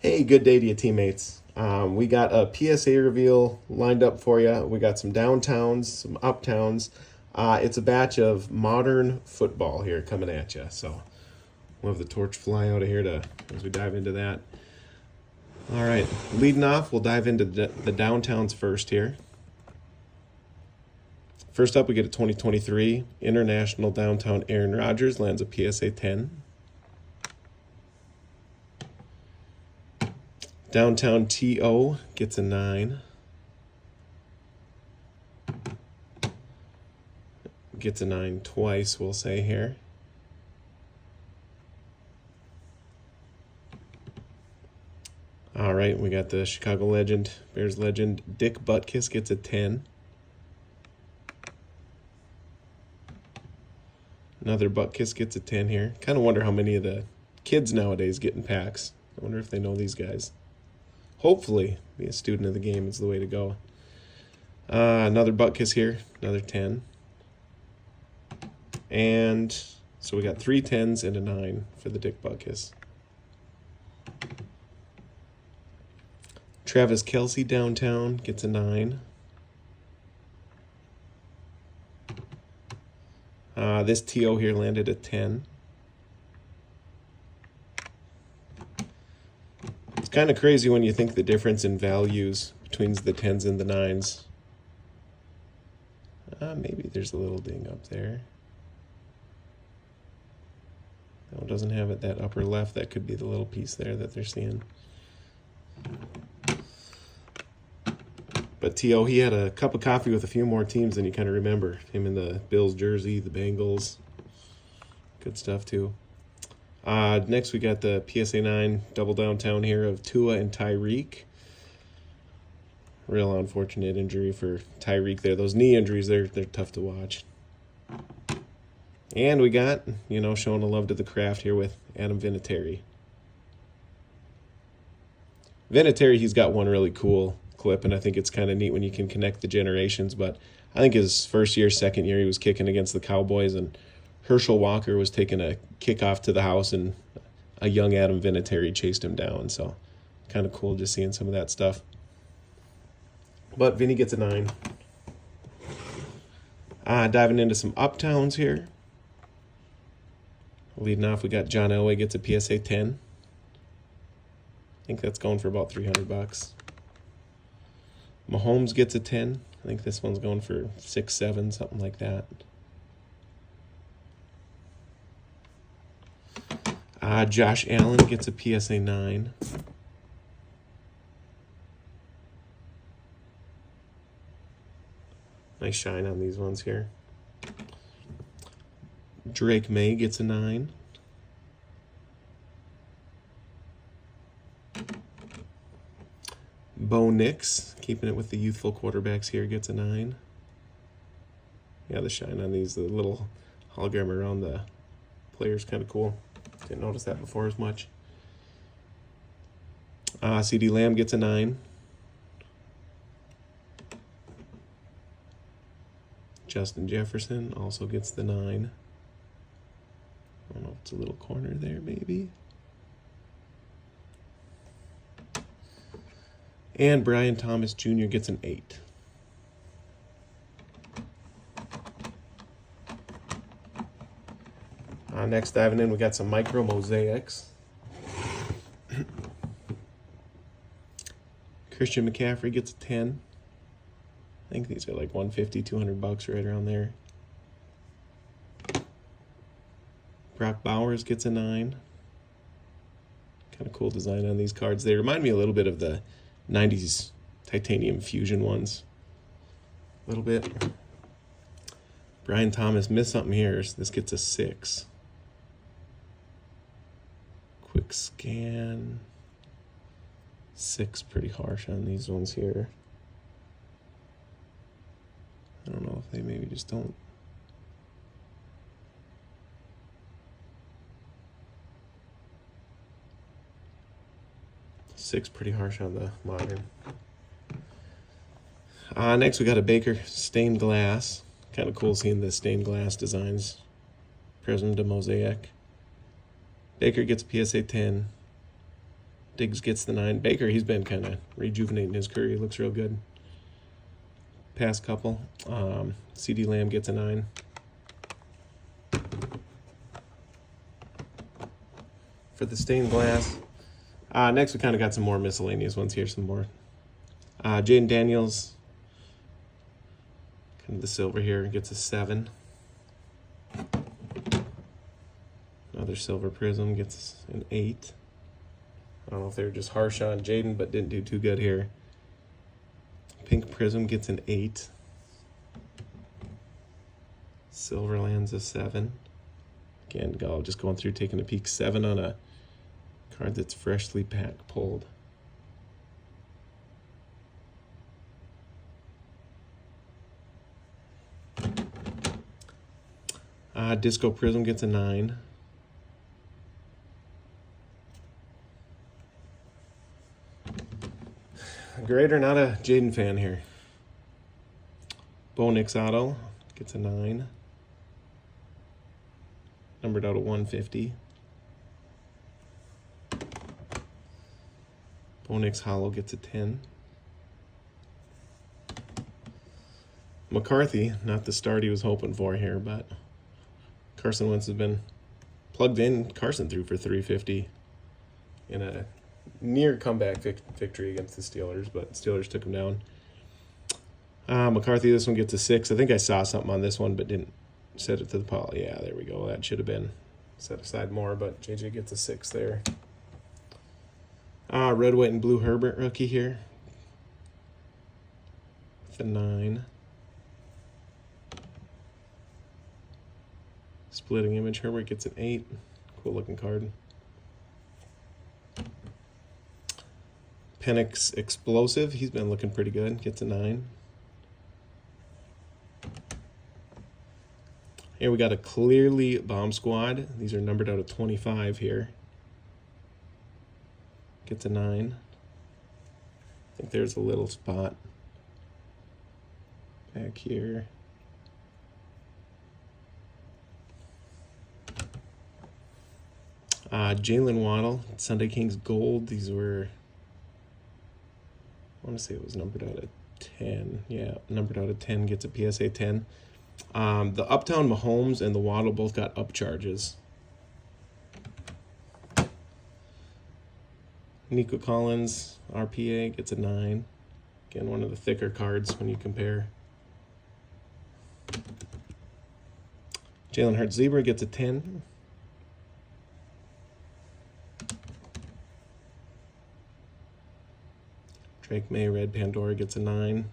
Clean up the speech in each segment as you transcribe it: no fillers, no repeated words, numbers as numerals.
Hey, good day to you, teammates. We got a PSA reveal lined up for you. We got some downtowns, some uptowns. It's a batch of modern football here coming at you. So we'll have the torch fly out of here as we dive into that. All right, leading off, we'll dive into the downtowns first here. First up, we get a 2023 International Downtown Aaron Rodgers, lands a PSA 10. Downtown TO gets a 9. Gets a 9 twice, we'll say here. All right, we got the Chicago legend, Bears legend, Dick Butkus gets a 10. Another Butkus gets a 10 here. Kind of wonder how many of the kids nowadays get in packs. I wonder if they know these guys. Hopefully, be a student of the game is the way to go. Another Butkus here, another 10. And so we got 3 10s and a 9 for the Dick Butkus. Travis Kelce downtown gets a 9. This TO here landed a 10. It's kind of crazy when you think the difference in values between the 10s and the 9s. Maybe there's a little ding up there. That one doesn't have it, that upper left. That could be the little piece there that they're seeing. But T.O., he had a cup of coffee with a few more teams than you kind of remember. Him in the Bills jersey, the Bengals. Good stuff, too. Next, we got the PSA 9 double downtown here of Tua and Tyreek. Real unfortunate injury for Tyreek there. Those knee injuries, they're tough to watch. And we got, showing a love to the craft here with Adam Vinatieri. Vinatieri, he's got one really cool clip, and I think it's kind of neat when you can connect the generations. But I think his first year, second year, he was kicking against the Cowboys, and Herschel Walker was taking a kickoff to the house, and a young Adam Vinatieri chased him down. So kind of cool just seeing some of that stuff. But Vinny gets a 9. Diving into some uptowns here. Leading off, we got John Elway gets a PSA 10. I think that's going for about $300. Mahomes gets a 10. I think this one's going for 6, 7, something like that. Josh Allen gets a PSA 9. Nice shine on these ones here. Drake May gets a 9. Bo Nix, keeping it with the youthful quarterbacks here, gets a 9. Yeah, the shine on these, the little hologram around the player's kind of cool. Didn't notice that before as much. CD Lamb gets a 9. Justin Jefferson also gets the 9. I don't know if it's a little corner there, maybe. And Brian Thomas Jr. gets an 8. Next, diving in, we got some micro mosaics. Christian McCaffrey gets a 10. I think these are like $150, $200 right around there. Brock Bowers gets a 9. Kind of cool design on these cards. They remind me a little bit of the 90s titanium fusion ones. A little bit. Brian Thomas missed something here. So this gets a 6. Quick scan. 6, pretty harsh on these ones here. I don't know if they maybe just don't. Six, pretty harsh on the modern. Next, we got a Baker stained glass. Kind of cool seeing the stained glass designs. Prism to mosaic. Baker gets a PSA 10. Diggs gets the 9. Baker, he's been kind of rejuvenating his career. He looks real good. Past couple. CD Lamb gets a 9. For the stained glass. Next, we kind of got some more miscellaneous ones here. Some more. Jayden Daniels, kind of the silver here, gets a 7. Another silver prism gets an 8. I don't know if they were just harsh on Jayden, but didn't do too good here. Pink prism gets an 8. Silver lands a 7. Again, just going through, taking a peek. 7 on a card that's freshly pulled. Disco prism gets a 9. Grader, not a Jayden fan here. Bo Nix auto gets a 9. Numbered out of 150. Bo Nix hollow gets a 10. McCarthy, not the start he was hoping for here, but Carson Wentz has been plugged in. Carson threw for 350 in a near comeback victory against the Steelers, but Steelers took him down. McCarthy, this one gets a 6. I think I saw something on this one, but didn't set it to the pile. Yeah, there we go. That should have been set aside more, but JJ gets a 6 there. Red, white, and blue Herbert rookie here. With a 9. Splitting image Herbert gets an 8. Cool looking card. Penix explosive. He's been looking pretty good. Gets a 9. Here we got a clearly bomb squad. These are numbered out of 25 here. Gets a 9. I think there's a little spot back here. Jalen Waddle, Sunday Kings Gold. These were, I want to say it was numbered out of 10. Yeah, numbered out of 10, gets a PSA 10. The Uptown Mahomes and the Waddle both got upcharges. Nico Collins, RPA, gets a 9. Again, one of the thicker cards when you compare. Jalen Hurts Zebra gets a 10. Drake May Red Pandora gets a 9.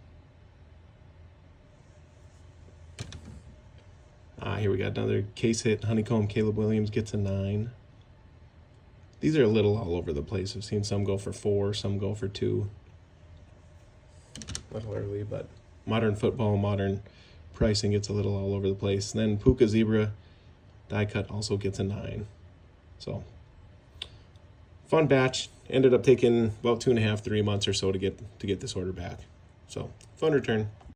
Here we got another case hit. Honeycomb Caleb Williams gets a 9. These are a little all over the place. I've seen some go for 4, some go for 2. A little early, but modern football, modern pricing gets a little all over the place. And then Puka Zebra die cut also gets a 9. So fun batch. Ended up taking about 2.5, 3 months or so to get this order back. So fun return.